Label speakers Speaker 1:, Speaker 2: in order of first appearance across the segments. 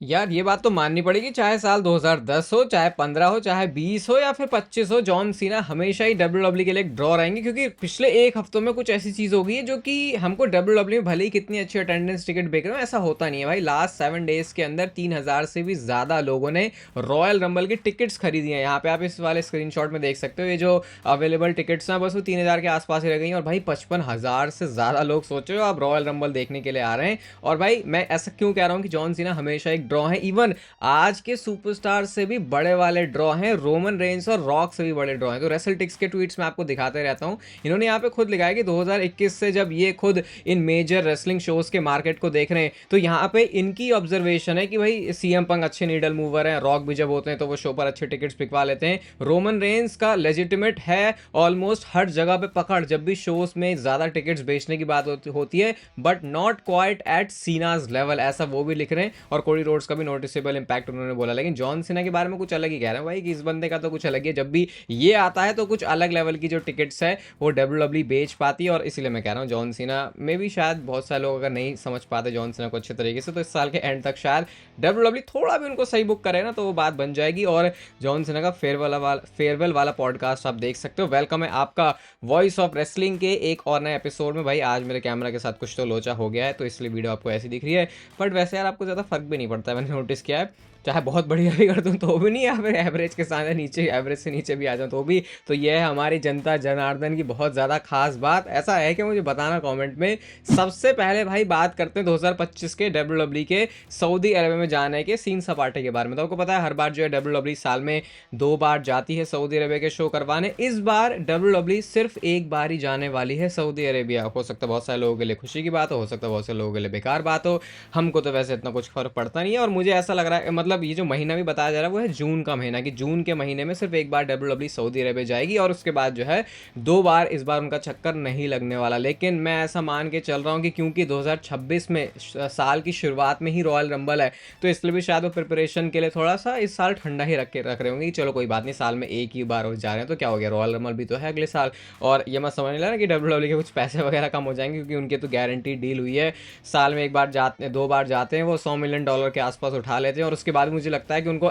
Speaker 1: यार ये बात तो माननी पड़ेगी, चाहे साल 2010 हो, चाहे 15 हो, चाहे 20 हो या फिर 25 हो, जॉन सीना हमेशा ही डब्ल्यूडब्ल्यू के लिए एक ड्रॉ रहेंगे। क्योंकि पिछले एक हफ्तों में कुछ ऐसी चीज़ हो गई है जो कि हमको डब्ल्यूडब्ल्यू में भले ही कितनी अच्छी अटेंडेंस टिकट बिक रहे हो, ऐसा होता नहीं है भाई। लास्ट 7 डेज के अंदर 3,000 से भी ज़्यादा लोगों ने रॉयल रंबल की टिकट्स खरीदी हैं। यहाँ पे आप इस वाले स्क्रीनशॉट में देख सकते हो, ये जो अवेलेबल टिकट्स हैं बस वो 3,000 के आसपास ही रह गई हैं। और भाई 55,000 से ज़्यादा लोग सोच रहे हो आप रॉयल रंबल देखने के लिए आ रहे हैं। और भाई मैं ऐसा क्यों कह रहा हूँ कि जॉन सीना हमेशा एक ड्रॉ है। इवन आज के सुपरस्टार से भी बड़े वाले ड्रॉ हैं, रोमन रेंस और रॉक से भी बड़े ड्रॉ हैं। तो रेसलटिक्स के ट्वीट्स में आपको दिखाते रहता हूँ। इन्होंने यहाँ पे खुद लिखा है कि 2021 से जब ये खुद इन मेजर रेसलिंग शोज के मार्केट को देख रहे हैं, तो यहाँ पे इनकी ऑब्जर्वेशन है कि भाई सीएम पंग अच्छे नीडल मूवर हैं, रॉक भी जब होते हैं तो वो शो पर अच्छे टिकट्स बिकवा लेते हैं। रोमन रेंस का लेजिटिमेट है ऑलमोस्ट हर जगह पे पकड़ जब भी शोज में ज्यादा टिकट्स बेचने की बात होती है, but not quite at Sina's level, ऐसा वो भी लिख रहे हैं। और कोडी रोड्स का भी नोटिसेबल इंपैक्ट उन्होंने बोला। लेकिन जॉन सीना के बारे में कुछ अलग ही कह रहे हैं भाई कि इस बंदे का तो कुछ अलग ही है, जब भी ये आता है तो कुछ अलग लेवल की जो टिकट्स है वो डब्ल्यूडब्ल्यू बेच पाती है। और इसीलिए मैं कह रहा हूँ जॉन सीना में भी शायद बहुत सारे लोग अगर नहीं समझ पाते जॉन सीना को अच्छे तरीके से, तो इस साल के एंड तक शायद डब्ल्यूडब्ल्यू थोड़ा भी उनको सही बुक करे ना तो वो बात बन जाएगी। और जॉन सीना का फेयरवेल वाला पॉडकास्ट आप देख सकते हो। वेलकम है आपका वॉइस ऑफ रेसलिंग के एक और नए एपिसोड में। भाई आज मेरे कैमरा के साथ कुछ तो लोचा हो गया है तो इसलिए वीडियो आपको ऐसी दिख रही है, बट वैसे यार आपको ज़्यादा फर्क भी नहीं पड़ता है, मैंने नोटिस किया है। चाहे बहुत बढ़िया भी कर दूँ तो भी नहीं, या फिर एवरेज के साथ नीचे एवरेज से नीचे भी आ जाऊँ तो भी। तो ये है हमारी जनता जनार्दन की बहुत ज़्यादा खास बात। ऐसा है कि मुझे बताना कमेंट में। सबसे पहले भाई बात करते हैं 2025 के डब्ल्यूडब्ल्यू के सऊदी अरब में जाने के सीन सपाटे के बारे में। तो आपको पता है हर बार जो है डब्ल्यूडब्ल्यू साल में 2 बार जाती है सऊदी अरबिया के शो करवाने। इस बार डब्ल्यूडब्ल्यू सिर्फ एक बार ही जाने वाली है सऊदी अरेबिया। हो सकता है बहुत सारे लोगों के लिए खुशी की बात हो सकता है बहुत सारे लोगों के लिए बेकार बात हो। हमको तो वैसे इतना कुछ फर्क पड़ता नहीं है। और मुझे ऐसा लग रहा है, मतलब ये जो महीना भी बताया जा रहा है वो है जून का महीना, कि जून के महीने में सिर्फ एक बार डब्ल्यूडब्ल्यू सऊदी अरबिया जाएगी और उसके बाद जो है 2 बार इस बार उनका चक्कर नहीं लगने वाला। लेकिन मैं ऐसा मान के चल रहा हूँ कि क्योंकि 2026 में साल की शुरुआत में ही रॉयल रंबल है, तो इसलिए भी शायद वो प्रिपरेशन के लिए थोड़ा सा इस साल ठंडा ही रख रहे होंगे कि चलो कोई बात नहीं, साल में एक ही बार जा रहे हैं तो क्या हो गया, रॉयल रंबल भी तो है अगले साल। और ये मत समझ लेना कि डब्ल्यूडब्ल्यू के कुछ पैसे वगैरह कम हो जाएंगे, क्योंकि उनके तो गारंटी डील हुई है। साल में एक बार जाते 2 बार जाते हैं वो $100 मिलियन के आसपास उठा लेते हैं। और उसके बाद मुझे लगता है कि उनको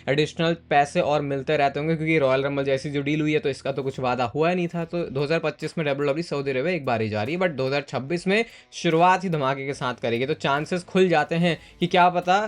Speaker 1: एडिशनल पैसे और मिलते रहते होंगे, क्योंकि रॉयल रंबल जैसी जो डील हुई है तो इसका तो कुछ वादा हुआ ही नहीं था। तो 2025 में डब्ल्यूडब्ल्यू सऊदी अरबिया एक बार ही जा रही है, बट 2026 में शुरुआत ही धमाके के साथ करेगी। तो चांसेस खुल जाते हैं कि क्या पता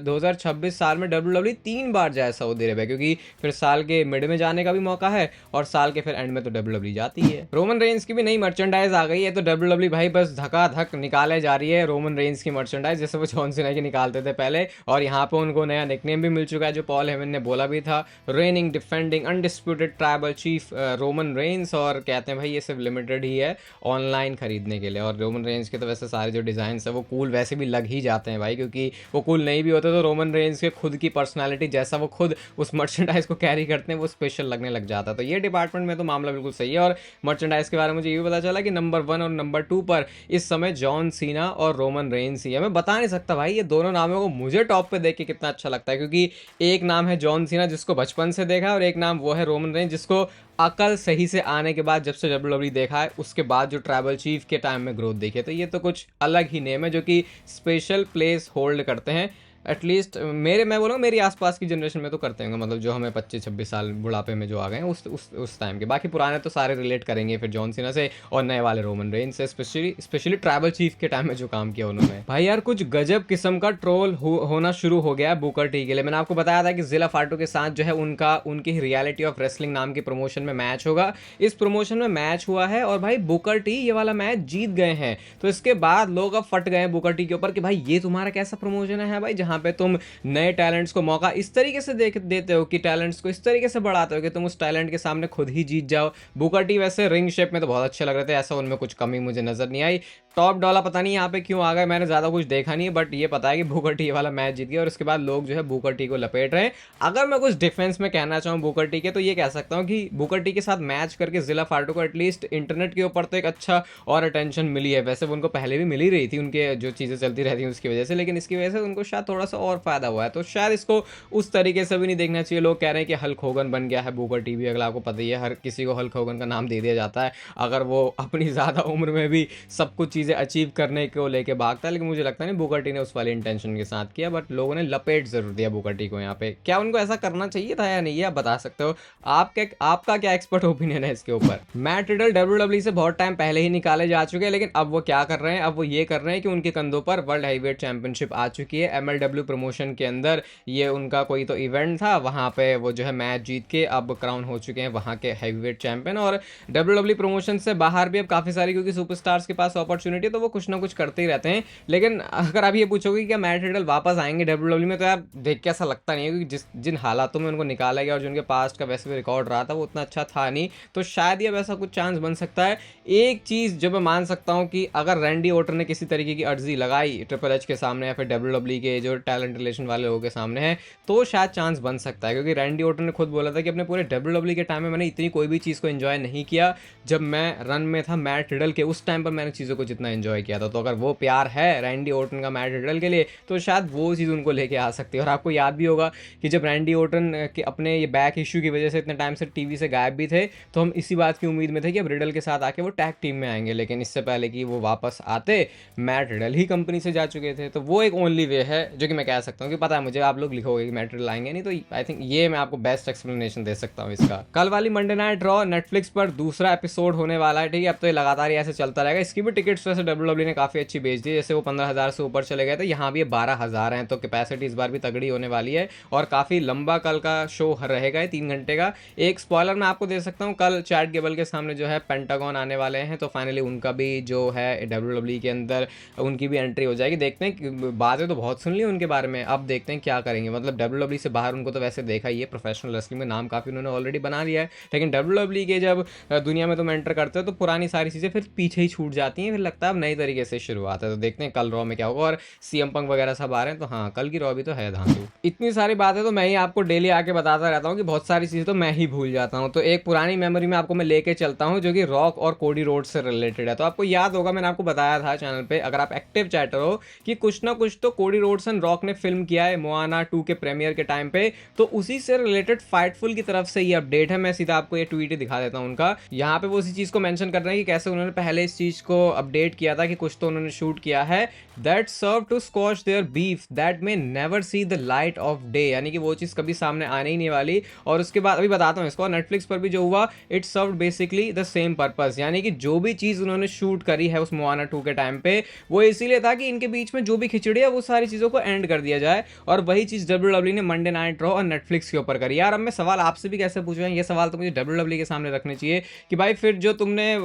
Speaker 1: 2026 साल में डब्ल्यूडब्ल्यू 3 बार जाए सऊदी अरबिया, क्योंकि फिर साल के मिड में जाने का भी मौका है और साल के फिर एंड में तो डब्ल्यूडब्ल्यू जाती है। रोमन रेंस की भी नई मर्चेंडाइज आ गई है, तो डब्ल्यूडब्ल्यू भाई बस धका धक निकाले जा रही है रोमन रेंस की मर्चेंडाइज, जैसे वो जॉन सीना की निकालते थे पहले। और यहाँ पे उनको नया निकनेम भी मिल चुका है जो पॉल हेमन ने बोला भी था, raining defending undisputed tribal chief Roman Reigns. और कहते हैं भाई ये सिर्फ लिमिटेड ही है ऑनलाइन खरीदने के लिए। और रोमन रेंस के तो वैसे सारे जो डिज़ाइन है वो कूल वैसे भी लग ही जाते हैं भाई, क्योंकि वो कूल नहीं भी होते तो रोमन रेंस के खुद की पर्सनालिटी जैसा वो खुद उस मर्चेंडाइज को कैरी करते हैं वो स्पेशल लगने लग जाता है। तो ये डिपार्टमेंट में तो मामला बिल्कुल सही है। और मर्चेंडाइज के बारे में मुझे ये भी पता चला कि नंबर 1 और नंबर 2 पर इस समय जॉन सीना और रोमन रेंस ही है। मैं बता नहीं सकता भाई ये दोनों नामों को मुझे टॉप पे देख के कितना अच्छा लगता है, क्योंकि एक नाम है जॉन सीना जिसको बचपन से देखा है, और एक नाम वो है रोमन रेंस जिसको अकल सही से आने के बाद जब से डब्ल्यूडब्ल्यू देखा है उसके बाद जो ट्राइबल चीफ के टाइम में ग्रोथ देखी है। तो ये तो कुछ अलग ही नेम है जो कि स्पेशल प्लेस होल्ड करते हैं। एटलीस्ट मैं बोलूँगा मेरी आसपास की जनरेशन में तो करते होंगे, मतलब जो हमें 25-26 साल बुढ़ापे में जो आ गए हैं उस टाइम के। बाकी पुराने तो सारे रिलेट करेंगे फिर जॉन सीना से और नए वाले रोमन रेंस से, स्पेशली ट्राइबल चीफ के टाइम में जो काम किया उन्होंने। भाई यार कुछ गजब किस्म का ट्रोल होना शुरू हो गया बुकर टी के लिए। मैंने आपको बताया था कि जिला फाटो के साथ जो है उनकी रियलिटी ऑफ रेसलिंग नाम की प्रमोशन में मैच होगा। इस प्रमोशन में मैच हुआ है और भाई बुकर टी ये वाला मैच जीत गए हैं। तो इसके बाद लोग अब फट गए हैं बुकर टी के ऊपर कि भाई ये तुम्हारा कैसा प्रमोशन है भाई जहाँ पे तुम नए टैलेंट्स को मौका इस तरीके से देते हो कि टैलेंट्स को इस तरीके से बढ़ाते हो कि तुम उस टैलेंट के सामने खुद ही जीत जाओ। बुकर टी वैसे रिंग शेप में तो बहुत अच्छे लग रहे थे, ऐसा उनमें कुछ कमी मुझे नजर नहीं आई। टॉप डॉलर पता नहीं यहाँ पे क्यों आ गए, मैंने ज़्यादा कुछ देखा नहीं है, बट ये पता है कि बुकर टी वाला मैच जीत गया और उसके बाद लोग जो है बुकर टी को लपेट रहे हैं। अगर मैं कुछ डिफेंस में कहना चाहूँ बुकर टी के, तो ये कह सकता हूँ कि बुकर टी के साथ मैच करके जिला फाटो को एटलीस्ट इंटरनेट के ऊपर तो एक अच्छा और अटेंशन मिली है। वैसे वो उनको पहले भी मिल ही रही थी उनके जो चीज़ें चलती रहती हैं उसकी वजह से, लेकिन इसकी वजह से उनको शायद थोड़ा सा और फायदा हुआ है। तो शायद इसको उस तरीके से भी नहीं देखना चाहिए। लोग कह रहे हैं कि हल्क होगन बन गया है बुकर टी भी, अगला आपको पता ही है हर किसी को हल्क होगन का नाम दे दिया जाता है अगर वो अपनी ज़्यादा उम्र में भी सब कुछ चीज़ें अचीव करने को लेके भागता है, लेकिन मुझे लगता नहीं बुकर टी ने उस वाले इंटेंशन के साथ किया, बट लोगों ने लपेट ज़रूर दिया बुकर टी को यहाँ पे। क्या उनको ऐसा करना चाहिए था या नहीं, ये आप बता सकते हो। आपका क्या एक्सपर्ट ओपिनियन है इसके ऊपर। मैट रिडल डब्ल्यूडब्ल्यूई से बहुत टाइम पहले ही निकाले जा चुके हैं, लेकिन अब वो क्या कर रहे हैं, अब वो ये कर रहे हैं कि उनके कंधों पर वर्ल्ड हैवीवेट चैंपियनशिप आ चुकी है। MLW प्रमोशन के अंदर ये उनका कोई तो इवेंट था, वहाँ पे वो जो है मैच जीत के अब क्राउन हो चुके हैं वहाँ के हैवीवेट चैंपियन। और डब्ल्यूडब्ल्यूई प्रमोशन से बाहर भी अब काफ़ी सारी, क्योंकि सुपरस्टार्स के पास अपॉर्चुनिटी है तो वो कुछ ना कुछ करते ही रहते हैं। लेकिन अगर आप ये पूछोगे कि क्या मैट रिडल वापस आएंगे डब्ल्यूडब्ल्यूई में, तो यार देख के ऐसा लगता नहीं है, क्योंकि जिन हालातों में उनको निकाला गया और जिनके पास्ट का वैसे भी रिकॉर्ड रहा था वो उतना अच्छा था नहीं, तो शायद ये वैसा कुछ चांस बन सकता है। एक चीज़ जो मैं मान सकता हूँ कि अगर रैंडी ऑर्टन ने किसी तरीके की अर्जी लगाई ट्रिपल एच के सामने या फिर डब्ल्यूडब्ल्यूई के जो टैलेंट रिलेशन वाले लोगों के सामने है, तो शायद चांस बन सकता है। क्योंकि रैंडी ऑर्टन ने खुद बोला था कि अपने पूरे डब्ल्यूडब्ल्यूई के टाइम में मैंने इतनी कोई भी चीज़ को एंजॉय नहीं किया जब मैं रन में था मैट रिडल के, उस टाइम पर मैंने चीज़ों को जितना एंजॉय किया था। तो अगर वो प्यार है रैंडी ऑर्टन का मैट रिडल के लिए, तो शायद वो चीज़ उनको लेके आ सकती है। और आपको याद भी होगा कि जब रैंडी ऑर्टन के अपने ये बैक इश्यू की वजह से इतने टाइम से टीवी से गायब भी थे, तो हम इसी बात की उम्मीद में थे कि अब रिडल के साथ आके वो टैग टीम में आएंगे। लेकिन इससे पहले कि वो वापस आते, मैट रिडल ही कंपनी से जा चुके थे। तो वो एक ओनली वे है जो कि मैं कह सकता हूँ कि पता है मुझे, आप लोग लिखोगे कि मैट रिडल आएंगे नहीं, तो आई थिंक ये मैं आपको बेस्ट एक्सप्लेनेशन दे सकता हूँ इसका। कल वाली मंडे नाइट रॉ नेटफ्लिक्स पर दूसरा एपिसोड होने वाला है, ठीक है। अब तो ये लगातार ही ऐसे चलता रहेगा। इसकी भी टिकट्स वैसे डब्ल्यूडब्ल्यूई ने काफ़ी अच्छी बेच दी, जैसे वो 15,000 से ऊपर चले गए थे, यहाँ भी 12,000 हैं। तो कैपेसिटी इस बार भी तगड़ी होने वाली है और काफ़ी लंबा कल का शो रहेगा, 3 घंटे का। एक स्पॉइलर मैं आपको दे सकता हूँ, कल चैट गेबल के सामने जो है पेंटागन आने वाले हैं, तो फाइनली उनका भी जो है डब्ल्यूडब्ल्यूई के अंदर उनकी भी एंट्री हो जाएगी। देखते हैं, बातें तो बहुत सुन ली उनके बारे में, अब देखते हैं क्या करेंगे। मतलब डब्ल्यूडब्ल्यूई से बाहर उनको तो वैसे देखा ही है, प्रोफेशनल रेसलिंग में नाम काफ़ी उन्होंने ऑलरेडी बना लिया है, लेकिन डब्ल्यूडब्ल्यूई के जब दुनिया में तुम एंटर करते हो तो पुरानी सारी चीज़ें फिर पीछे ही छूट जाती हैं, फिर लगता है अब नई तरीके से शुरुआत है। तो देखते हैं कल रॉ में क्या होगा। और सीएम पंक वगैरह सब आ रहे हैं, तो हाँ कल की रॉ भी तो है धांसू। इतनी सारी बातें तो मैं ही आपको डेली आके बताता रहता हूँ कि बहुत सारी चीज़ें तो मैं ही भूल जाता हूँ। तो एक पुरानी मेमोरी में आपको मैं लेके चलता हूँ जो कि रॉक और कोडी रोड्स से रिलेटेड है। तो आपको याद होगा, मैंने आपको बताया था चैनल पे, अगर आप एक्टिव चैटर हो, कि कुछ ना कुछ तो कोडी रोड्स एंड रॉक ने फिल्म किया है मोआना 2 के प्रीमियर के टाइम पे। तो उसी से रिलेटेड फाइटफुल की तरफ से ये अपडेट है। मैं सीधा आपको ये ट्वीट ही दिखा देता हूँ उनका। यहाँ पे वो उसी चीज़ को मेंशन कर रहे हैं कि कैसे उन्होंने पहले इस चीज़ को अपडेट किया था कि कुछ तो उन्होंने शूट किया है, that serve to squash their beef that may never see the light of day, यानी कि वो चीज़ कभी सामने आने ही नहीं वाली। और उसके बाद अभी बताता हूँ इसको, नेटफ्लिक्स पर भी जो हुआ, it serve basically the same purpose, यानी कि जो भी चीज़ उन्होंने शूट करी है उस मोआना 2 के टाइम पे, वो इसीलिए था कि इनके बीच में जो भी खिचड़ी है वो सारी चीज़ों को एंड कर दिया जाए। और वही चीज़ डब्ल्यूडब्ल्यूई ने मंडे नाइट रॉ और नेटफ्लिक्स के ऊपर करी। यार अब मैं सवाल आपसे भी कैसे पूछूँ, ये सवाल तो मुझे डब्ल्यूडब्ल्यूई के सामने रखने चाहिए कि भाई फिर जो तुमने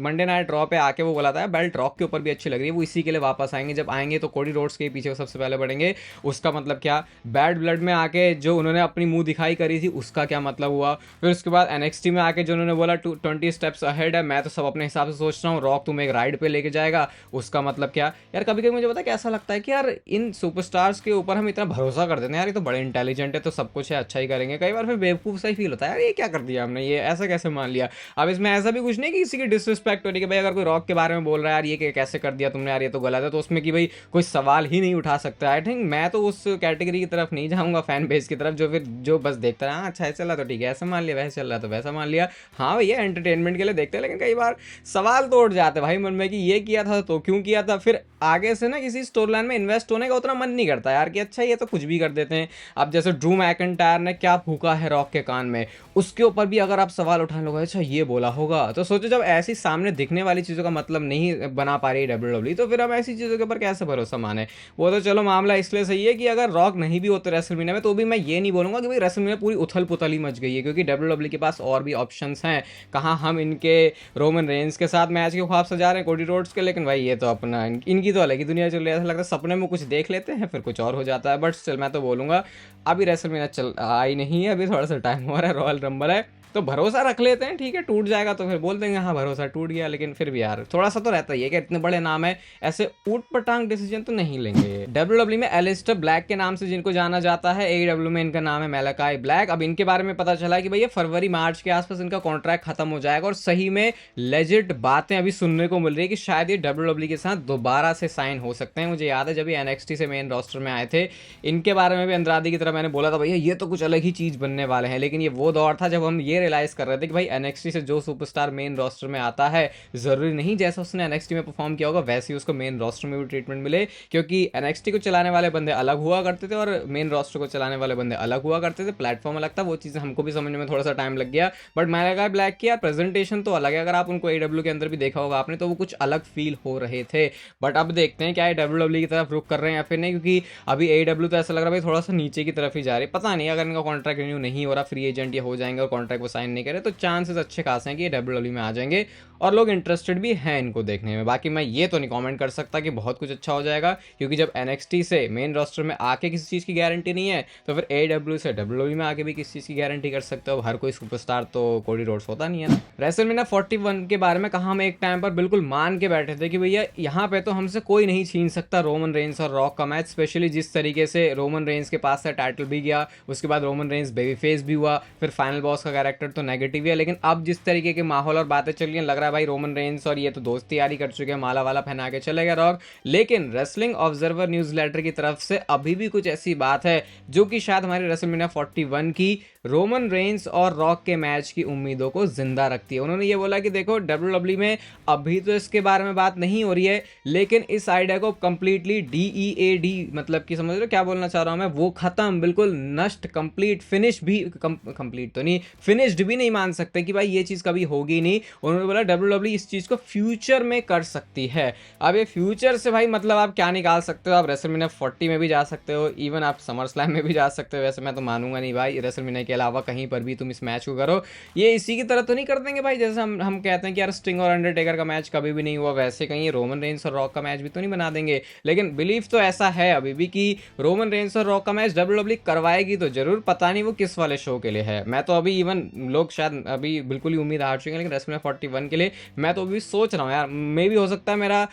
Speaker 1: मंडे नाइट रॉ पे आके वो बोला था बेल्ट रॉक के ऊपर भी अच्छी लग रही है, वो इसी के लिए वापस आएंगे। जब आएंगे तो कोडी रोड्स के पीछे सबसे पहले बढ़ेंगे, उसका मतलब क्या? बैड ब्लड में आके जो उन्होंने अपनी मुंह दिखाई करी थी उसका क्या मतलब हुआ? फिर उसके बाद एनएक्सटी में आके जो उन्होंने बोला 20 स्टेप्स अहेड है, मैं तो सब अपने हिसाब से सोच रहा हूँ, रॉक तुम्हें एक राइड पे लेके जाएगा, उसका मतलब क्या? यार कभी कभी मुझे पता है कैसा लगता है कि यार इन सुपरस्टार्स के ऊपर हम इतना भरोसा कर देते हैं, यार ये तो बड़े इंटेलिजेंट है तो सब कुछ है, अच्छा ही करेंगे। कई बार फिर बेवकूफ़ सा ही फील होता है, यार ये क्या कर दिया हमने, ये ऐसा कैसे मान लिया। अब इसमें ऐसा भी कुछ नहीं कि किसी की डिसरिस्पेक्ट हो रही है कि भाई अगर कोई रॉक के बारे में बोल रहा है यार ये कैसे कर दिया तुमने, यार ये तो गलत है, तो उसमें कि भाई कोई सवाल ही नहीं उठा सकता। आई थिंक मैं तो उस कैटेगरी की तरफ नहीं जाऊँगा, फैन बेस की तरफ, जो बस देखता है, हाँ अच्छा है चल रहा तो ठीक है, ऐसा मान लिया, वैसे चल रहा तो वैसा मान लिया, हाँ भैया एंटरटेनमेंट के लिए देखते हैं। लेकिन कई बार सवाल तो उठ जाते भाई मन में कि ये किया था तो क्यों किया था। फिर आगे से ना किसी स्टोरी लाइन में इन्वेस्ट होने का उतना मन नहीं करता यार, कि अच्छा ये तो कुछ भी कर देते हैं। अब जैसे ड्रू मैकिंटायर ने क्या फूका है रॉक के कान में, उसके ऊपर भी अगर आप सवाल उठाने लोगे, अच्छा ये बोला होगा, तो सोचो जब ऐसी सामने दिखने वाली चीज़ों का मतलब नहीं बना पा रही है डब्ल्यूडब्ल्यूई, तो फिर हम ऐसी चीज़ों के ऊपर कैसे भरोसा माने। वो तो चलो मामला इसलिए सही है कि अगर रॉक नहीं भी होते रेसलमेनिया में, तो भी मैं ये नहीं बोलूँगा कि भाई रेसलमेनिया पूरी उथल पुथल ही मच गई है, क्योंकि डब्ल्यूडब्ल्यूई के पास और भी ऑप्शंस हैं। कहाँ हम इनके रोमन रेंस के साथ मैच के ख्वाब सजा रहे हैं, कोडी रोड्स के, लेकिन भाई ये तो अपना इनकी तो अलग ही दुनिया चल रही है। ऐसा लगता है सपने में कुछ देख लेते हैं फिर कुछ और हो जाता है। बट स्टिल मैं तो बोलूँगा अभी रेसलमेनिया चल आई नहीं है, अभी थोड़ा सा टाइम हो रहा है, रॉयल रंबल है तो भरोसा रख लेते हैं, ठीक है टूट जाएगा तो फिर बोल देंगे हाँ भरोसा टूट गया। लेकिन फिर भी यार थोड़ा सा तो रहता ही है कि इतने बड़े नाम है, ऐसे ऊट पटांग डिसीजन तो नहीं लेंगे। डब्ल्यूडब्ल्यूई में एलिस्टर ब्लैक के नाम से जिनको जाना जाता है, एईडब्ल्यू में इनका नाम है मैलाकाई ब्लैक। अब इनके बारे में पता चला कि भैया फरवरी मार्च के आसपास इनका कॉन्ट्रैक्ट खत्म हो जाएगा, और सही में लेजिट बातें अभी सुनने को मिल रही है कि शायद ये डब्ल्यूडब्ल्यूई के साथ दोबारा से साइन हो सकते हैं। मुझे याद है जब ये एनएक्सटी से मेन रोस्टर में आए थे, इनके बारे में भी अंद्रादी की तरह मैंने बोला था भैया ये तो कुछ अलग ही चीज़ बनने वाले हैं। लेकिन ये वो दौर था जब हम ये ये रियलाइज़ कर रहे थे कि भाई एनएक्सटी से जो सुपरस्टार मेन रोस्टर में आता है, ज़रूरी नहीं जैसा उसने एनएक्सटी में परफॉर्म किया होगा वैसे ही उसको मेन रोस्टर में भी ट्रीटमेंट मिले, क्योंकि एनएक्सटी को चलाने वाले बंदे अलग हुआ करते थे और मेन रोस्टर को चलाने वाले बंदे अलग हुआ करते थे, प्लेटफॉर्म अलग था। वो चीज़ें हमको भी समझने में थोड़ा सा टाइम लग गया, बट मैंने कहा ब्लैक की यार प्रेजेंटेशन तो अलग है। अगर आप उनको AEW के अंदर भी देखा होगा आपने तो वो कुछ अलग फील हो रहे थे। बट अब देखते हैं क्या ये WWE की तरफ रुक कर रहे हैं या फिर नहीं, क्योंकि अभी AEW तो ऐसा लग रहा है भाई थोड़ा सा नीचे की तरफ ही जा रही है। पता नहीं अगर इनका कॉन्ट्रैक्ट रिन्यू नहीं हो रहा, फ्री एजेंट ये हो जाएंगे और कॉन्ट्रैक्ट वो साइन नहीं करे, तो चांसेस अच्छे खासे हैं कि ये WWE में आ जाएंगे और लोग इंटरेस्टेड भी हैं इनको देखने में। बाकी मैं ये तो नहीं कमेंट कर सकता कि बहुत कुछ अच्छा हो जाएगा, क्योंकि जब NXT से मेन रोस्टर में आके किसी चीज़ की गारंटी नहीं है तो फिर AEW से WWE में आके भी किसी चीज़ की गारंटी कर सकते हो। हर कोई सुपरस्टार तो कोडी रोड्स होता नहीं है ना। रेसलमेनिया 41 के बारे में कहा, हम एक टाइम पर बिल्कुल मान के बैठे थे कि भैया यहाँ पे तो हमसे कोई नहीं छीन सकता रोमन रेंस और रॉक का मैच, स्पेशली जिस तरीके से रोमन रेंस के पास से टाइटल भी गया, उसके बाद रोमन रेंस बेबी फेस भी हुआ, फिर फाइनल बॉस का कैरेक्टर तो नेगेटिव है। लेकिन अब जिस तरीके के माहौल और बातें चल रही हैं, लग रहा है भाई रोमन रेंस और ये तो दोस्ती यारी कर चुके हैं, माला वाला पहना के चले गए रॉक। लेकिन रेसलिंग ऑब्जर्वर न्यूज़लेटर की तरफ से अभी भी कुछ ऐसी बात है जो कि शायद हमारी रेसलमेनिया 41 की रोमन रेंस और रॉक के मैच की उम्मीदों को जिंदा रखती है। उन्होंने ये बोला कि देखो WWE में अभी तो इसके बारे में बात नहीं हो रही है, लेकिन इस आइडिया को कंप्लीटली DEAD, मतलब कि समझ लो क्या बोलना चाह रहा हूं मैं, वो खत्म, बिल्कुल नष्ट, कंप्लीट, फिनिश भी, कंप्लीट तो नहीं, फिनिश्ड भी नहीं मान सकते कि भाई ये चीज़ कभी होगी नहीं। उन्होंने बोला WWE इस चीज़ को फ्यूचर में कर सकती है। अब ये फ्यूचर से भाई मतलब आप क्या निकाल सकते हो? आप रेसलमेनिया 40 में भी जा सकते हो, इवन आप समर स्लैम में भी जा सकते हो। वैसे मैं तो मानूंगा नहीं भाई रेसलमेनिया के अलावा कहीं पर भी तुम इस मैच को करो। ये इसी की तरह तो नहीं कर देंगे भाई जैसे हम कहते हैं कि यार स्टिंग और अंडरटेकर का मैच कभी भी नहीं हुआ, वैसे कहीं रोमन रेंस और रॉक का मैच भी तो नहीं बना देंगे। लेकिन बिलीव तो ऐसा है अभी भी कि रोमन रेंस और रॉक का मैच WWE करवाएगी तो जरूर, पता नहीं वो किस वाले शो के लिए है। मैं तो अभी इवन लोग शायद अभी बिल्कुल ही उम्मीद हार चुके हैं, लेकिन रेसलमेनिया 41 के लिए मैं तो अभी सोच रहा हूँ यार, मे भी हो सकता है मेरा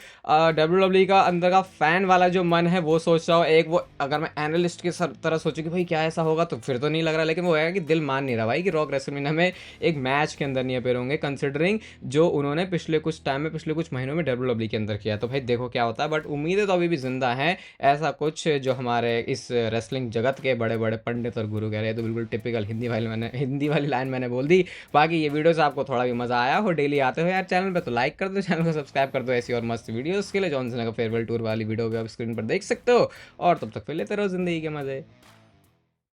Speaker 1: WWE का अंदर का फैन वाला जो मन है वो सोच रहा हूँ एक, वो अगर मैं एनालिस्ट की तरह सोचूं कि भाई क्या ऐसा होगा तो फिर तो नहीं लग रहा, लेकिन वो है कि दिल मान नहीं रहा भाई कि रॉक रेसलमेनिया में एक मैच के अंदर नहीं अपेयर होंगे, कंसिडरिंग जो उन्होंने पिछले कुछ टाइम में, पिछले कुछ महीनों में WWE के अंदर किया। तो भाई देखो क्या होता है, बट उम्मीदें तो अभी भी जिंदा हैं। ऐसा कुछ जो हमारे इस रेसलिंग जगत के बड़े बड़े पंडित और गुरु कह रहे हैं, तो बिल्कुल टिपिकल हिंदी वाली लाइन मैंने बोल दी। बाकी ये वीडियो से आपको थोड़ा भी मजा आया हो, डेली आते हो यार चैनल पे, तो लाइक कर दो, चैनल को सब्सक्राइब कर दो ऐसी और मस्त वीडियोस के लिए। जॉन सीना का फेयरवेल टूर वाली वीडियो भी आप स्क्रीन पर देख सकते हो, और तब तक फिर लेते रहो जिंदगी के मजे।